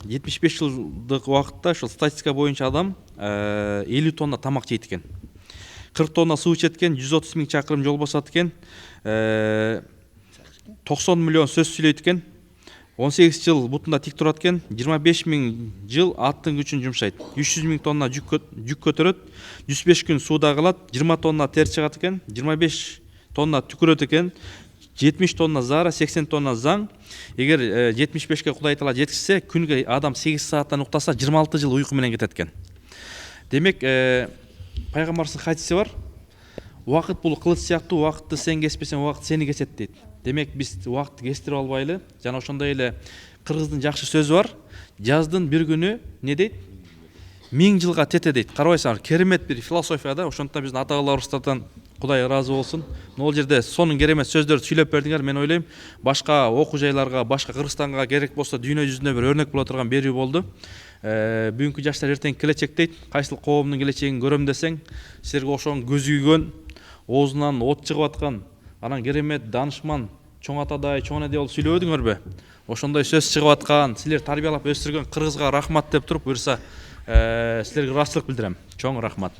75 жылдық уақытта ошол статистика боюнча адам 50 тонна тамак жейт экен. 40 тонна суу ичет экен, 130 миң чакырым жол басат экен, 90 миллион сөз сүйлөйт экен, 18 жыл бутунда тик турат экен, 25 миң жыл аттын күчүн жумшайт, 300 миң тонна жүк көтөрөт, 105 күн сууда калат, 20 тонна тер чыгат экен, 25 тонна түкүрөт экен, 70 тонна зара, 80 тонна заң. Эгер 75-ке Кудай Таала жеткизсе, күнгө адам 8 сааттан уктаса 26 жыл уйку менен кетет экен. Демек, пайгамбардын хадиси бар. Убакыт бул кылыч сыяктуу, убакытты сен кеспесең, убакыт сени кесет дейт. Демек, биз убакытты кестирип албайлы. Жана ошондой эле кыргыздын жакшы сөзү бар. Жаздын бир күнү не дейт? 1000 жылга тете дейт. Карабайсыңар, керемет бир философия да. Ошондуктан биздин ата бабаларыбыздан Кудай ыраазы болсун. Могул жерде сонун керемет сөздөрдү сүйлөп бердиңер. Мен ойлойм, башка окуу жайларга, башка Кыргызстанга керек болсо дүйнө жүзүндө бир өрнөк боло турган берүү болду. Бүгүнкү жаштар эртең келечек дейт. Кайсыл коомдун келечегин көрөм десең, силерге ошон көзү күйгөн, оозунан от чыгып аткан, анан керемет данышман, чоң атадай, чоң энедей болуп сүйлөбөдүңөрбү? Ошондой сөз чыгып аткан, силер тарбиялап өстүргөн Кыргызга рахмат деп туруп, буюрса, силерге ыраазычылык билдирем. Чоң рахмат.